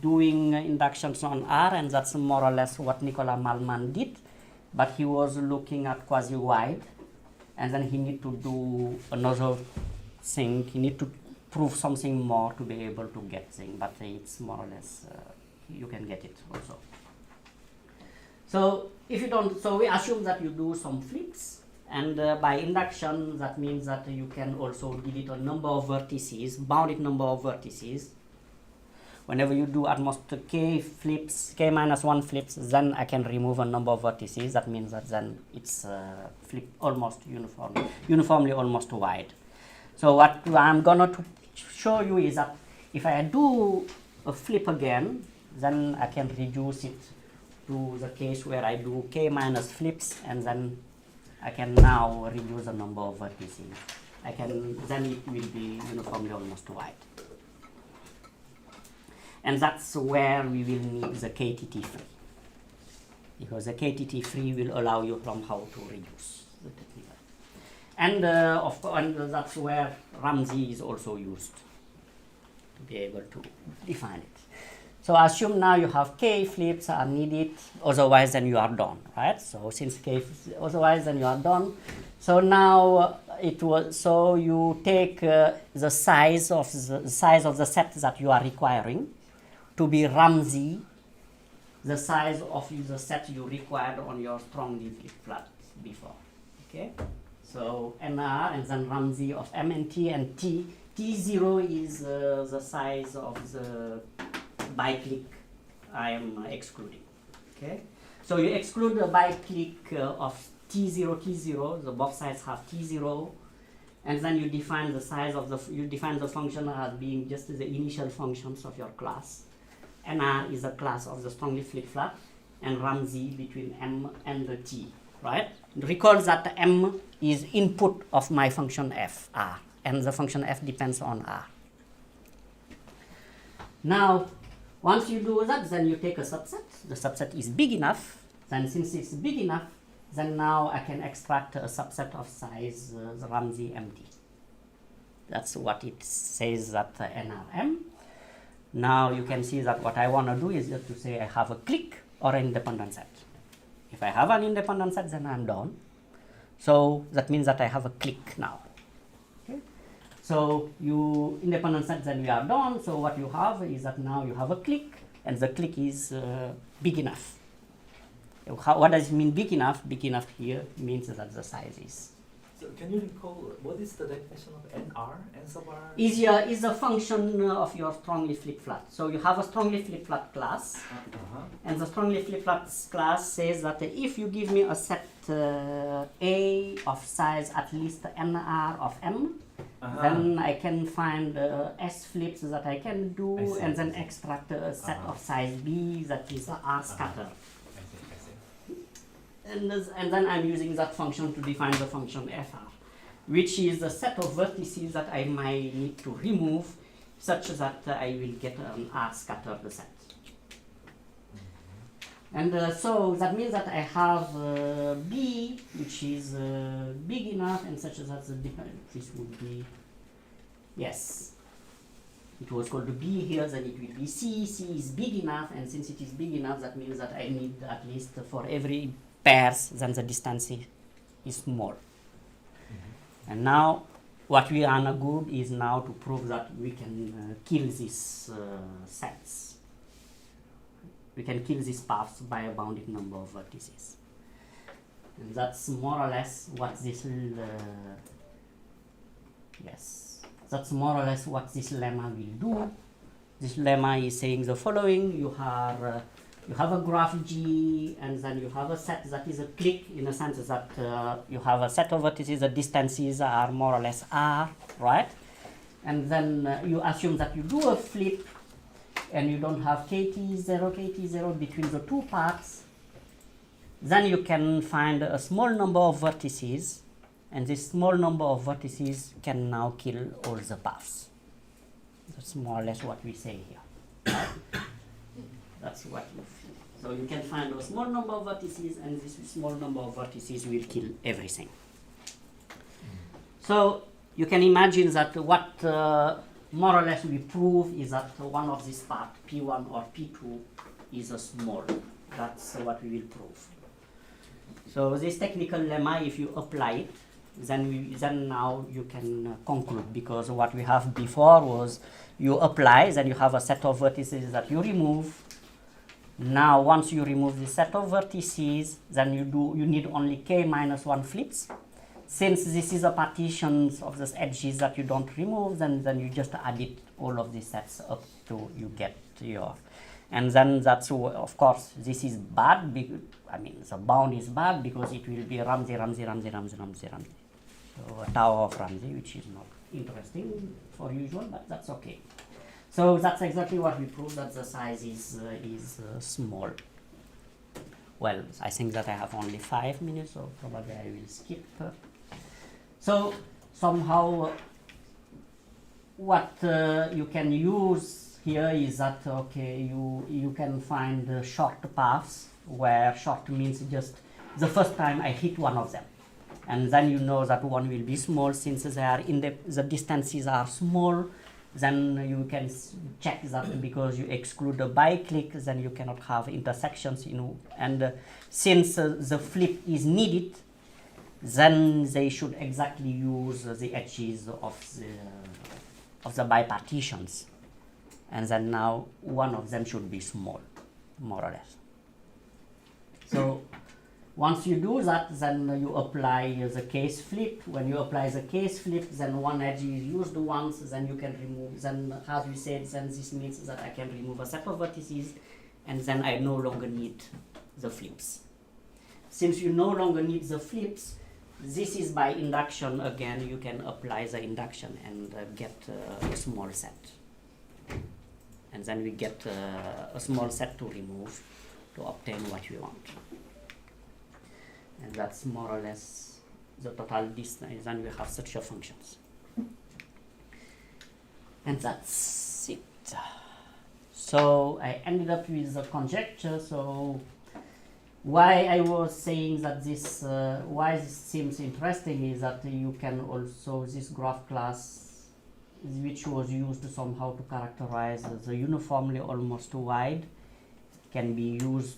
doing inductions on R, and that's more or less what Nicolas Malman did, but he was looking at quasi-wide, and then he need to do another thing. He need to prove something more to be able to get thing, but it's more or less you can get it also. So if you don't, so we assume that you do some flips, and by induction that means that you can also delete a number of vertices, bounded number of vertices. Whenever you do at most k flips, k minus 1 flips, then I can remove a number of vertices. That means that then it's flip almost uniformly almost wide. So what I'm gonna to show you is that if I do a flip again, then I can reduce it to the case where I do k minus flips, and then I can now reduce the number of vertices. Then it will be uniformly almost wide. And that's where we will need the KTT free, because the KTT free will allow you somehow to reduce the technical. And of course, and that's where Ramsey is also used to be able to define it. So assume now you have k flips are needed, otherwise then you are done, right? So since otherwise then you are done. So now so you take the size of the set that you are requiring to be Ramsey, the size of the set you required on your strongly flip-flat before. Okay, so NR and then Ramsey of M and T, and T0 is the size of the biclic I am excluding. Okay, so you exclude the biclic of T0, the both sides have T0, and then you define the size of the function as being just the initial functions of your class. NR is a class of the strongly flip-flap, and Ramsey between M and the T, right? Recall that M is input of my function f, R, and the function f depends on R. Now, once you do that, then you take a subset. The subset is big enough. Then since it's big enough, then now I can extract a subset of size the Ramsey MT. That's what it says that NRM. Now you can see that what I want to do is just to say I have a clique or an independent set. If I have an independent set, then I'm done. So that means that I have a clique now. Okay? So you independent set, then we are done. So what you have is that now you have a clique, and the clique is big enough. What does it mean big enough? Big enough here means that the size is. So can you recall what is the definition of NR? N sub R? Is a function of your strongly flip-flat. So you have a strongly flip-flat class, and the strongly flip-flat class says that if you give me a set A of size at least NR of M, Then I can find S flips that I can do, I see, and then I see. extract a set of size B that is R scatter. I see. And then I'm using that function to define the function fr, which is a set of vertices that I might need to remove, such that I will get an R scattered set. And so that means that I have B, which is big enough, and such that this would be, yes, it was called B here, then it will be C. C is big enough, and since it is big enough, that means that I need at least for every pairs, then the distance is small. And now what we are now good is now to prove that we can kill these sets. We can kill these paths by a bounded number of vertices. And that's more or less what this that's more or less what this lemma will do. This lemma is saying the following: you have a graph G, and then you have a set that is a clique, in a sense that you have a set of vertices, the distances are more or less R, right? And then you assume that you do a flip, and you don't have kt0 between the two parts. Then you can find a small number of vertices, and this small number of vertices can now kill all the paths. That's more or less what we say here. That's what you feel. So you can find a small number of vertices, and this small number of vertices will kill everything. So you can imagine that what more or less we prove is that one of these parts, P1 or P2, is a small. That's what we will prove. So this technical lemma, if you apply it, then now you can conclude, because what we have before was you apply, then you have a set of vertices that you remove. Now once you remove the set of vertices, then you need only k minus 1 flips. Since this is a partition of these edges that you don't remove, then you just add it, all of these sets up to you get your, and then that's, of course, this is bad, I mean the bound is bad because it will be Ramsey. So a tower of Ramsey, which is not interesting for usual, but that's okay. So that's exactly what we proved, that the size is small. Well, I think that I have only 5 minutes, so probably I will skip. So somehow what you can use here is that, okay, you can find short paths, where short means just the first time I hit one of them. And then you know that one will be small, since they are the distances are small. Then you can check that because you exclude the bi-click, then you cannot have intersections, and since the flip is needed, then they should exactly use the edges of the bipartitions, and then now one of them should be small, more or less. So once you do that, then you apply the case flip. When you apply the case flip, then one edge is used once, then you can remove, then as we said, then this means that I can remove a set of vertices, and then I no longer need the flips. Since you no longer need the flips, this is by induction again, you can apply the induction and get a small set. And then we get a small set to remove to obtain what we want. And that's more or less the total distance, and we have such a functions. And that's it. So I ended up with a conjecture. So why I was saying that this, why this seems interesting is that you can also, this graph class, which was used somehow to characterize the uniformly almost wide, can be used,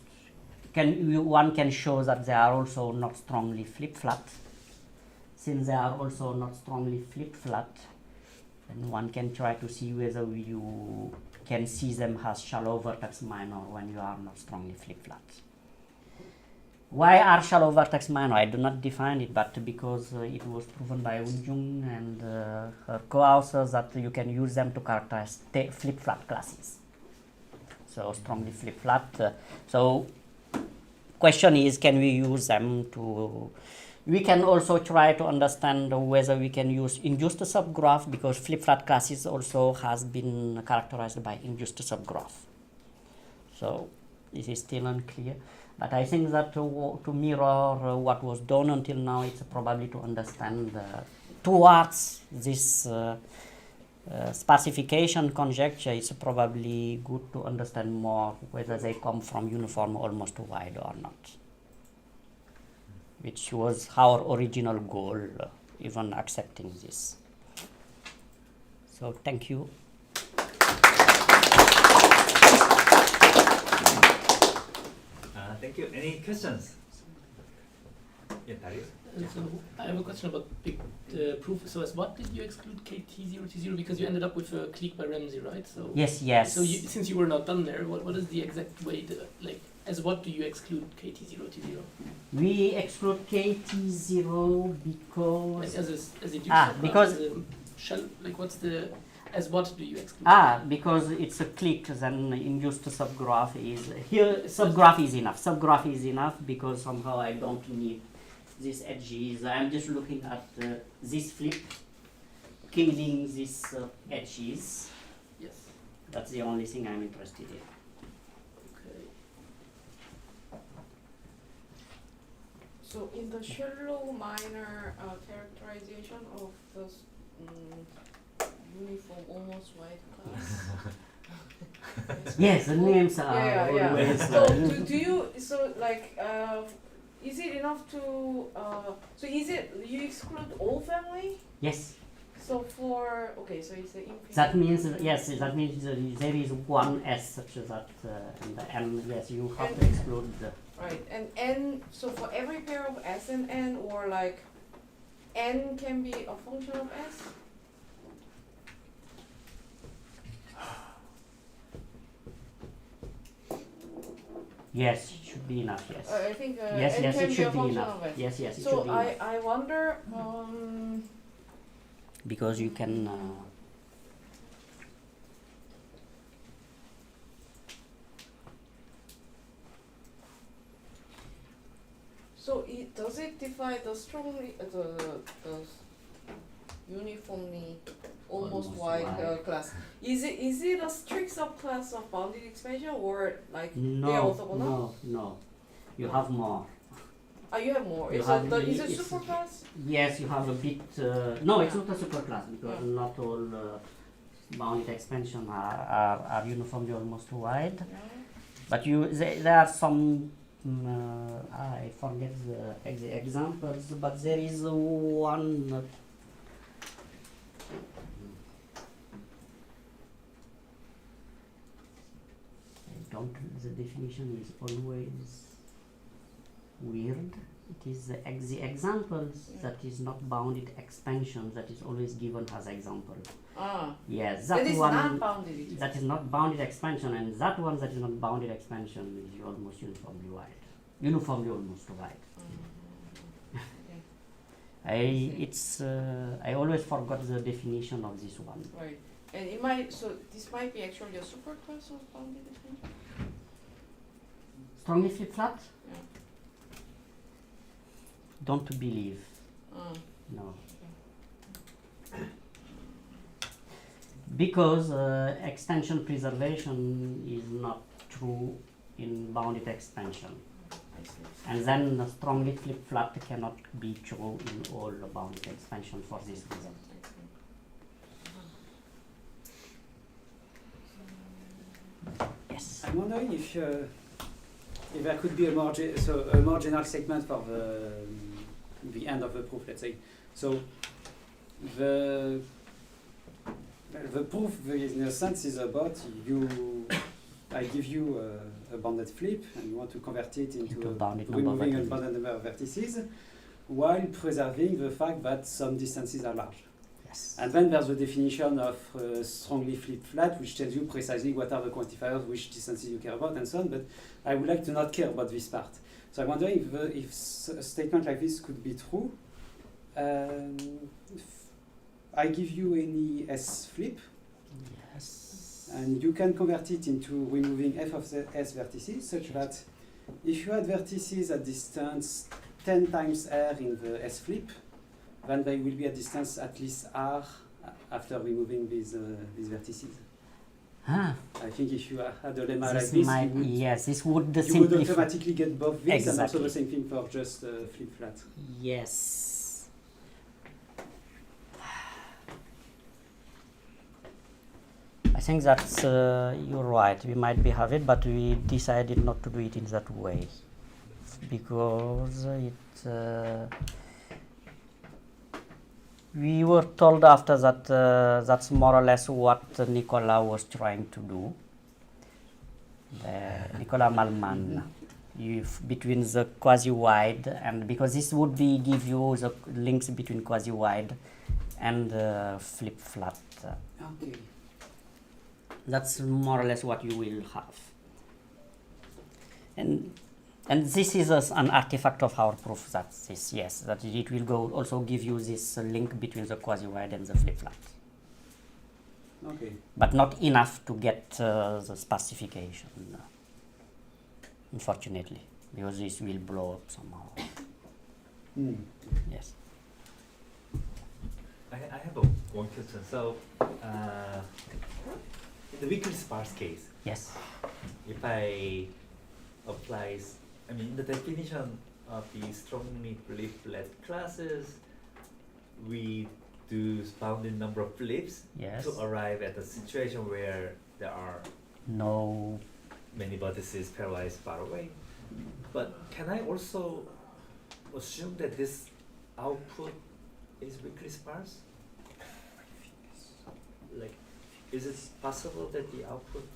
one can show that they are also not strongly flip-flat. Since they are also not strongly flip-flat, then one can try to see whether you can see them as shallow vertex minor when you are not strongly flip-flat. Why are shallow vertex minor? I do not define it, but because it was proven by Woon-Jung and her co-authors that you can use them to characterize flip-flat classes. So strongly flip-flat. So question is, can we use them to We can also try to understand whether we can use induced subgraph, because flip-flat classes also has been characterized by induced subgraph. So this is still unclear, but I think that to mirror what was done until now, it's probably to understand towards this sparsification conjecture. It's probably good to understand more whether they come from uniform almost wide or not, which was our original goal, even accepting this. So thank you. Thank you. Any questions? Yeah, Darius? So I have a question about big proof. So as what did you exclude KT0 T0, because you ended up with a clique by Ramsey, right? So Yes, yes. So since you were not done there, what is the exact way to, like, as what do you exclude KT0 T0? We exclude KT0 because Like as a because shell, like what's the, as what do you exclude? because it's a clique, then induced subgraph is here. Subgraph is enough. Subgraph is enough because somehow I don't need these edges. I'm just looking at this flip, killing these edges. Yes. That's the only thing I'm interested in. Okay. So in the shallow minor characterization of the uniform almost wide class. Yes, the names are Yeah. always. So do you, so like is it enough to so is it you exclude all family? Yes, So for okay, so it's an infinite. that means yes. That means there is one S such that and the N. Yes, you have to exclude the. Right, and N, so for every pair of S and N, or like N can be a function of S? Yes, it should be enough. Yes. I think Yes, N yes, can it be a should be function enough. of S. Yes, yes, it should So be enough. I wonder, Because you can. so does it define the strongly, the uniformly almost wide wide. class? Is it a strict subclass of bounded expansion, or like they are No, orthogonal? no. You have more. You have more. You Is have it is it it's- superclass? Yes, you have a bit. No, it's Yeah. not a superclass because Yeah. not all bounded expansion are uniformly almost wide. Yeah. But there are some. I forget the examples, but there is one. The definition is always weird. It is the examples that is not bounded expansion that is always given as example. Yes, that That is one. not bounded expansion. That is not bounded expansion, and that one that is not bounded expansion is almost uniformly wide. Uniformly almost wide. I always forgot the definition of this one. Right. And it might, so this might be actually a superclass of bounded expansion? Strongly flip flat? Yeah. Don't believe. No. Because extension preservation is not true in bounded expansion. I see. And then the strongly flip flat cannot be true in all bounded expansion for this reason. Yes. I'm wondering if there could be a more general statement for the end of the proof, let's say. So the proof, in a sense, is about I give you a bounded flip, and you want to convert it into bounded removing number of unbounded number of vertices, while preserving the fact that some distances are large. Yes. And then there's the definition of strongly flip-flat, which tells you precisely what are the quantifiers, which distances you care about, and so on. But I would like to not care about this part. So I'm wondering if a statement like this could be true. If I give you any S flip, Yes. and you can convert it into removing f of the S vertices, such that if you had vertices at distance 10 times r in the S flip, then they will be at distance at least r after removing these vertices. Ah, I think if you had a lemma like this this, might, you would, yes, this would you would simplify. automatically get both these, and also Exactly. the same thing for just flip-flat. Yes. I think that's, you're right, we might be have it, but we decided not to do it in that way because we were told after that that's more or less what Nicolas was trying to do. Nicolas Malman, between the quasi-wide, and because this would be give you the links between quasi-wide and flip-flat. Okay. That's more or less what you will have. And this is an artifact of our proof that this, yes, that it will go also give you this link between the quasi-wide and the flip-flat. Okay. But not enough to get the sparsification, unfortunately, because this will blow up somehow. Mm. Yes. I have one question. So, in the weakly sparse case, Yes. if I apply, I mean, the definition of the strongly flip-flat classes, we do bounded number of flips Yes. to arrive at a situation where there are No. many vertices pairwise far away. But can I also assume that this output is weakly sparse? Like, is it possible that the output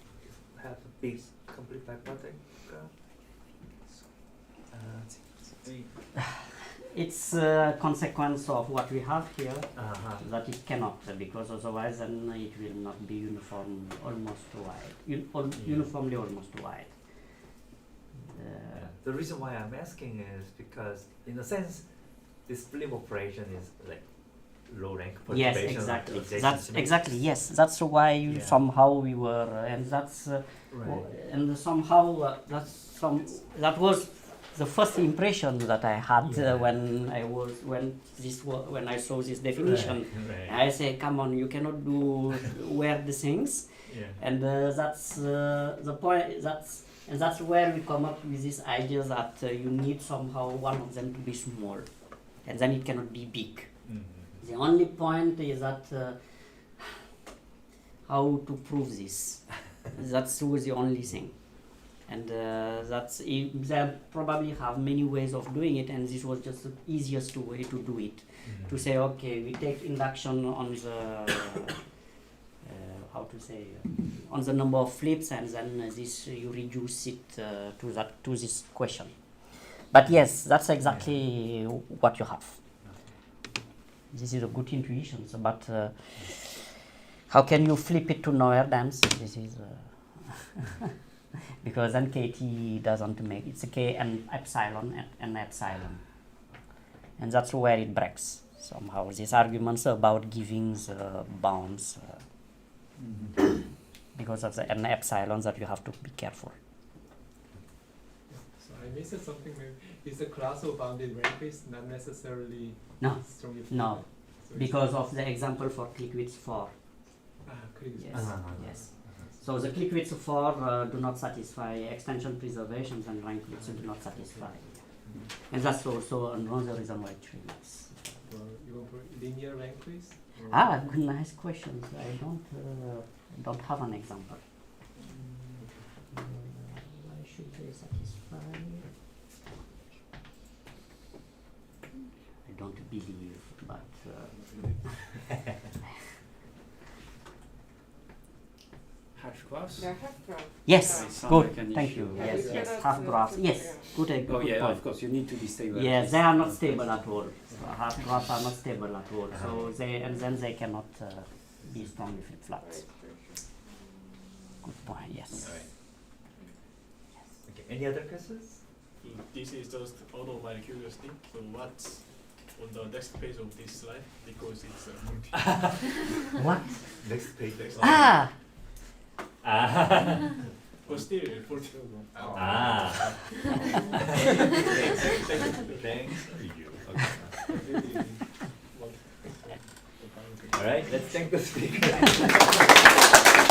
have a big complete bipartite graph? I mean, It's a consequence of what we have here that it cannot, because otherwise then it will not be uniform, almost wide, uniformly almost wide. The reason why I'm asking is because, in a sense, this flip operation is like low rank Yes, perturbation. exactly. of That's symmetry. exactly, yes. That's why Yeah. somehow we were, and that's Right. and somehow that was the first impression that I had Yeah. when I saw this definition. Right. I say, come on, you cannot do weird things, Yeah. and that's the point. That's where we come up with this idea that you need somehow one of them to be small, and then it cannot be big. Mhm. The only point is that how to prove this. That's was the only thing, and they probably have many ways of doing it, and this was just the easiest way to do it. Mhm. To say, okay, we take induction on the how to say on the number of flips, and then this you reduce it to this question. But yes, that's exactly what you have. This is a good intuition, so, but how can you flip it to nowhere dance? This is because then KT doesn't make it's a K and epsilon, and that's where it breaks somehow. These arguments about giving the bounds because of the n epsilon that you have to be careful. So I missed something. Maybe is the class of bounded ranges not necessarily No, strongly no, flip-flat? So it's- because of the example for click width 4. click width. Yes. Yes. So the click width 4 do not satisfy extension preservations, and rank widths do not satisfy. And that's also another reason why tree is. Well, you want for linear rank width? Or- Ah, good, nice questions. I don't have an example. Why should they satisfy? I don't believe, but Hash graphs? Yeah, half graph. yes, It sounds good. like an Thank issue. you. Yeah, Yes, we yes, cannot, half graphs. Yes, yeah. good. Oh Good yeah, point. of course, you need to be stable. Yes, they are not stable at all. So half graphs are not stable at all. So they cannot be strongly flip flat. Right, Good point. Yes. Okay. Any other questions? So this is just out of my curiosity. So what's on the next page of this slide? Because it's What? Next page. next Ah, posterior. Ah. Thanks to you. Okay. All right, let's thank the speaker.